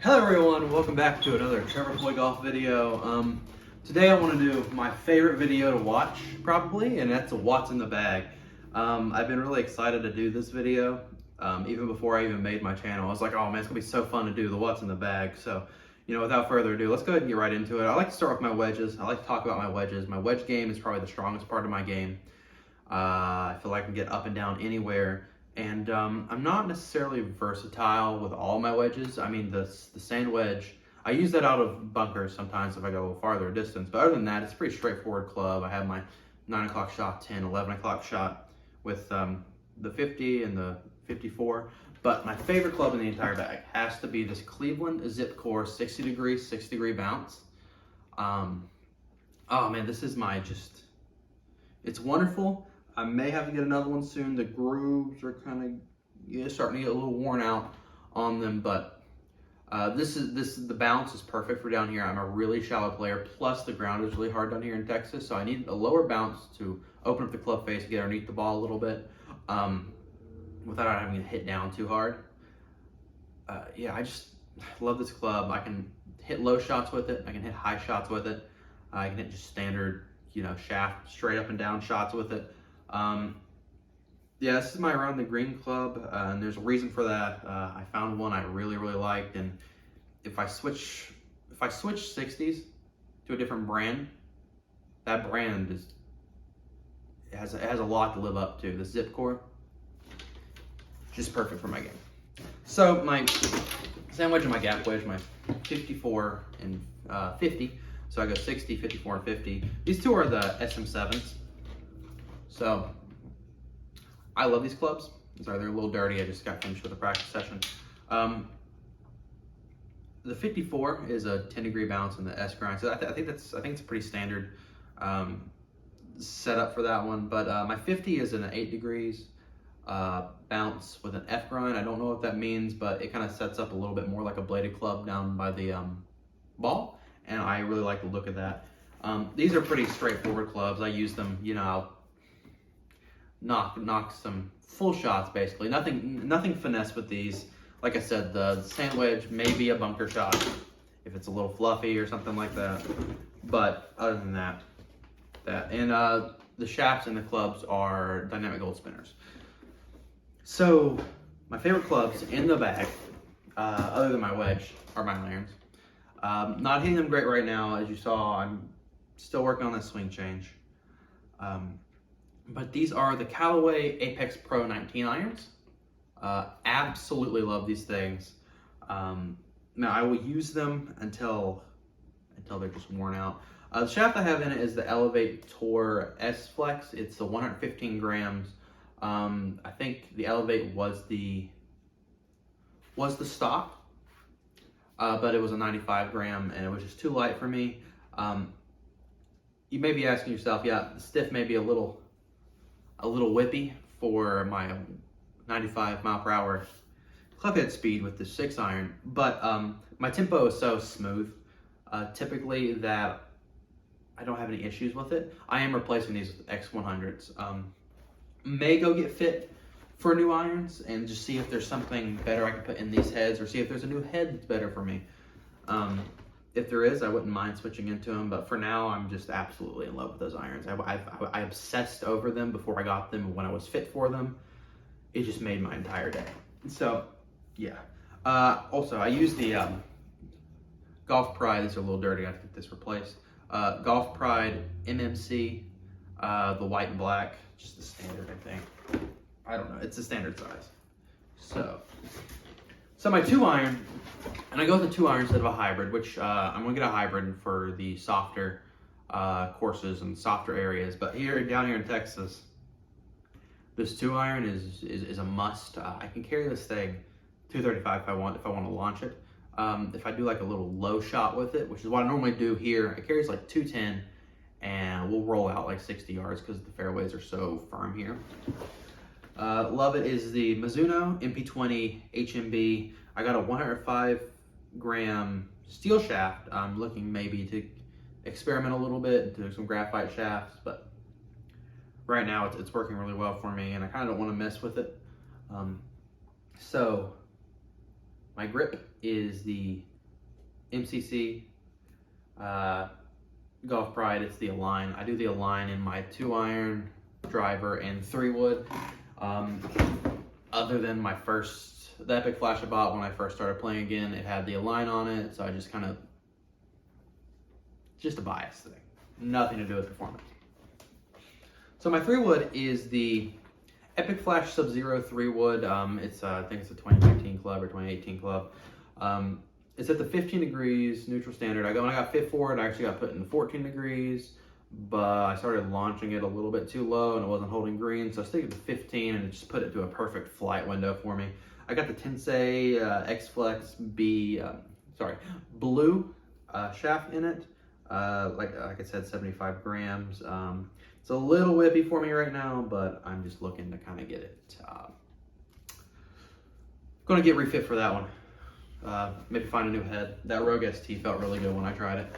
Hello everyone, welcome back to another Trevor Toy Golf video. Today I want to do my favorite video to watch, probably, and that's a what's in the bag. I've been really excited to do this video, even before I even made my channel. I was like, oh man, it's going to be so fun to do the what's in the bag. So, without further ado, let's go ahead and get right into it. I like to start with my wedges. I like to talk about my wedges. My wedge game is probably the strongest part of my game. I feel like I can get up and down anywhere. And I'm not necessarily versatile with all my wedges. I mean, the sand wedge, I use that out of bunkers sometimes if I go a little farther distance. But other than that, it's a pretty straightforward club. I have my 9 o'clock shot, 10, 11 o'clock shot with the 50 and the 54. But my favorite club in the entire bag has to be this Cleveland Zip Core 60 degree bounce. Oh man, this is it's wonderful. I may have to get another one soon. The grooves are kind of starting to get a little worn out on them, but the bounce is perfect for down here. I'm a really shallow player, plus the ground is really hard down here in Texas, so I need a lower bounce to open up the club face, get underneath the ball a little bit, without having to hit down too hard. Yeah, I just love this club. I can hit low shots with it. I can hit high shots with it. I can hit just standard, shaft, straight up and down shots with it. Yeah, this is my around the green club, and there's a reason for that. I found one I really liked, and if I switch 60s to a different brand, that brand has a lot to live up to. The Zip Core, just perfect for my game. So my sand wedge and my gap wedge, my 54 and 50. So I go 60, 54, and 50. These two are the SM7s. So I love these clubs. Sorry, they're a little dirty. I just got finished with a practice session. The 54 is a 10 degree bounce in the S grind. So I think it's a pretty standard setup for that one. But my 50 is an 8 degrees bounce with an F grind. I don't know what that means, but it kind of sets up a little bit more like a bladed club down by the ball. And I really like the look of that. These are pretty straightforward clubs. I use them, I'll knock some full shots basically. Nothing finesse with these. Like I said, the sand wedge may be a bunker shot if it's a little fluffy or something like that. But other than that. And the shafts and the clubs are dynamic gold spinners. So my favorite clubs in the bag, other than my wedge, are my irons. Not hitting them great right now, as you saw. I'm still working on that swing change. But these are the Callaway Apex Pro 19 irons. Absolutely love these things. Now I will use them until they're just worn out. The shaft I have in it is the Elevate Tour S Flex. It's the 115 grams. I think the Elevate was the stock, but it was a 95 gram and it was just too light for me. You may be asking yourself, yeah, the stiff may be a little whippy for my 95 mile per hour club head speed with the 6 iron, but my tempo is so smooth typically that I don't have any issues with it. I am replacing these with X100s. May go get fit for new irons and just see if there's something better I can put in these heads, or see if there's a new head that's better for me. If there is, I wouldn't mind switching into them, but for now, I'm just absolutely in love with those irons. I obsessed over them before I got them. When I was fit for them, it just made my entire day. So, yeah. Also, I use the Golf Pride. These are a little dirty. I have to get this replaced. Golf Pride MMC, the white and black, just the standard, I think. I don't know. It's the standard size. So my 2 iron, and I go with the 2 iron instead of a hybrid, which I'm gonna get a hybrid for the softer courses and softer areas. But down here in Texas, this 2 iron is a must. I can carry this thing 235 if I want to launch it. If I do like a little low shot with it, which is what I normally do here, it carries like 210, and we'll roll out like 60 yards because the fairways are so firm here. Love it is the Mizuno Mp20 Hmb. I got a 105 gram steel shaft. I'm looking maybe to experiment a little bit, do some graphite shafts, but right now it's working really well for me, and I kind of don't want to mess with it. So my grip is the MCC, Golf Pride, it's the Align. I do the Align in my 2-iron, driver, and 3-wood. Other than the Epic Flash I bought when I first started playing again, it had the Align on it, so I just just a bias thing. Nothing to do with performance. So my 3-wood is the Epic Flash Sub-Zero 3-wood. I think it's a 2019 club or 2018 club. It's at the 15 degrees neutral standard. When I got fit for it, I actually got put in 14 degrees, but I started launching it a little bit too low and it wasn't holding green, so I stayed at the 15 and it just put it to a perfect flight window for me. I got the Tensei X-Flex blue shaft in it. Like I said, 75 grams. It's a little whippy for me right now, but I'm just looking to kind of get it. Going to get refit for that one. Maybe find a new head. That Rogue ST felt really good when I tried it.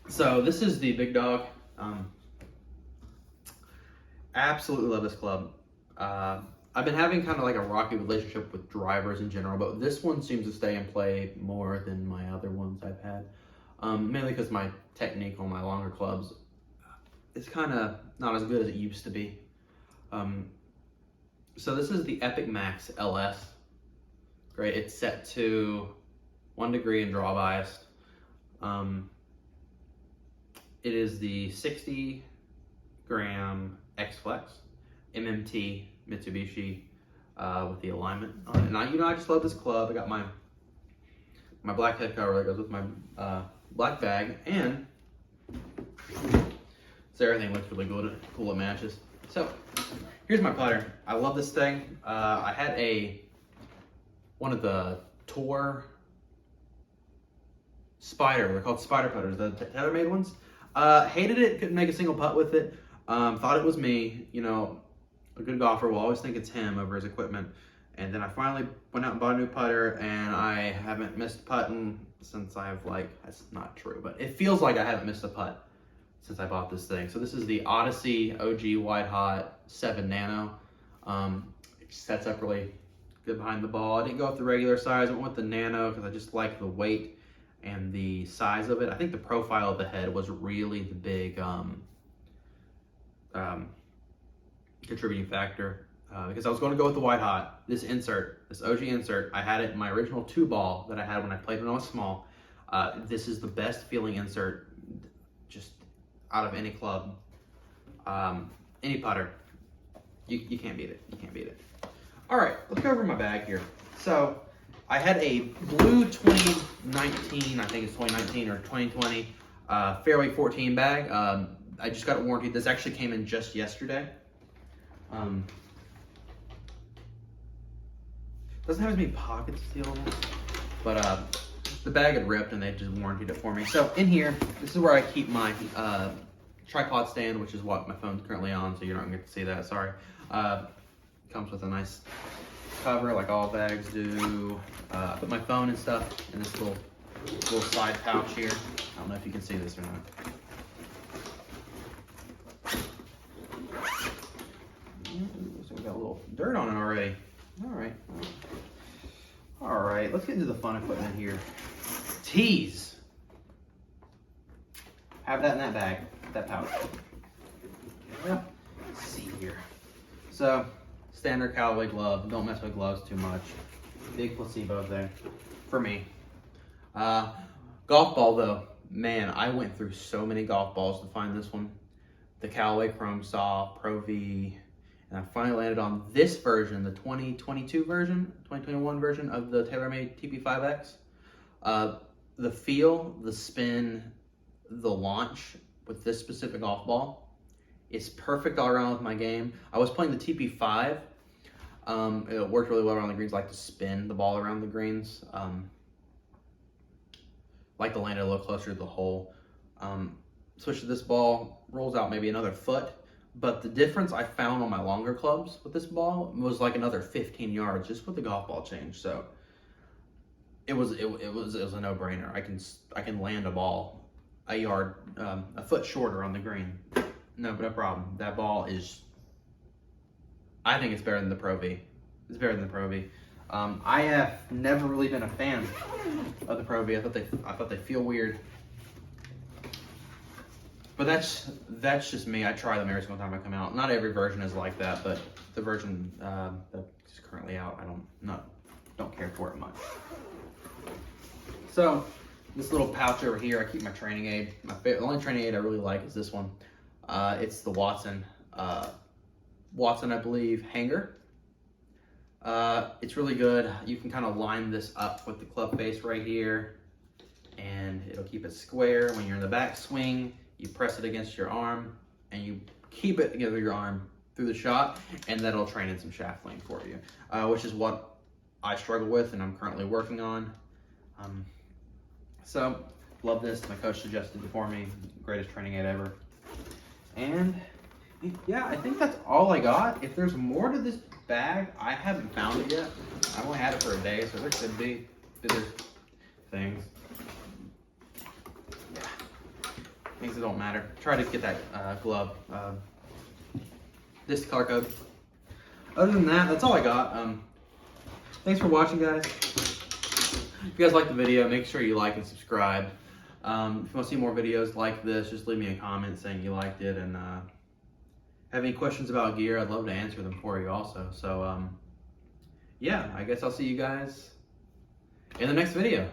So this is the big dog. Absolutely love this club. I've been having kind of like a rocky relationship with drivers in general, but this one seems to stay in play more than my other ones I've had. Mainly because my technique on my longer clubs is kind of not as good as it used to be. So this is the Epic Max LS. Great, it's set to 1 degree and draw biased. It is the 60 gram X-Flex MMT Mitsubishi with the alignment on it. And I just love this club. I got my black head cover that goes with my black bag, and so everything looks really cool. It matches. So here's my putter. I love this thing. I had one of the Tour Spider. They're called Spider putters, the TaylorMade ones. Hated it. Couldn't make a single putt with it. Thought it was me. You know, a good golfer will always think it's him over his equipment. And then I finally went out and bought a new putter, and I haven't missed putting since that's not true, but it feels like I haven't missed a putt since I bought this thing. So this is the Odyssey OG White Hot 7 Nano. It sets up really good behind the ball. I didn't go with the regular size. I went with the Nano because I just like the weight and the size of it. I think the profile of the head was really the big contributing factor. Because I was going to go with the White Hot, this OG insert. I had it in my original 2-ball that I had when I played when I was small. This is the best feeling insert just out of any club, any putter. You can't beat it. You can't beat it. All right, let's go over my bag here. So I had a blue 2019, I think it's 2019 or 2020 Fairway 14 bag. I just got it warranted. This actually came in just yesterday. Doesn't have as many pockets still, but the bag had ripped and they just warranted it for me. So in here, this is where I keep my tripod stand, which is what my phone's currently on, so you're not gonna get to see that, sorry. Comes with a nice cover like all bags do. I put my phone and stuff in this little side pouch here. I don't know if you can see this or not. So we got a little dirt on it already. All right, let's get into the fun equipment here. Tees. Have that in that bag, that pouch. Let's see here. So, standard Callaway glove. Don't mess with gloves too much. Big placebo there for me. Golf ball though, man, I went through so many golf balls to find this one. The Callaway Chrome Saw Pro V. And I finally landed on this version, the 2021 version of the TaylorMade TP5X. The feel, the spin, the launch with this specific golf ball is perfect all around with my game. I was playing the TP5. It worked really well around the greens. Like to spin the ball around the greens. Like to land it a little closer to the hole. Switch to this ball, rolls out maybe another foot. But the difference I found on my longer clubs with this ball was like another 15 yards just with the golf ball change. So it was a no-brainer. I can land a ball a foot shorter on the green. No problem. That ball is, I think it's better than the Pro V. It's better than the Pro V. I have never really been a fan of the Pro V. I thought they feel weird. But that's just me. I try them every single time I come out. Not every version is like that, but the version that's currently out, I don't care for it much. So this little pouch over here, I keep my training aid. The only training aid I really like is this one. It's the Watson, I believe, hanger. It's really good. You can kind of line this up with the club face right here, and it'll keep it square. When you're in the back swing, you press it against your arm, and you keep it together your arm through the shot, and that'll train in some shaft length for you, which is what I struggle with and I'm currently working on. So, love this. My coach suggested it for me. Greatest training aid ever. And yeah, I think that's all I got. If there's more to this bag, I haven't found it yet. I've only had it for a day, so there could be other things. Yeah, things that don't matter. Try to get that glove. This color code. Other than that, that's all I got. Thanks for watching, guys. If you guys like the video, make sure you like and subscribe. If you want to see more videos like this, just leave me a comment saying you liked it, and have any questions about gear, I'd love to answer them for you also. So yeah, I guess I'll see you guys in the next video.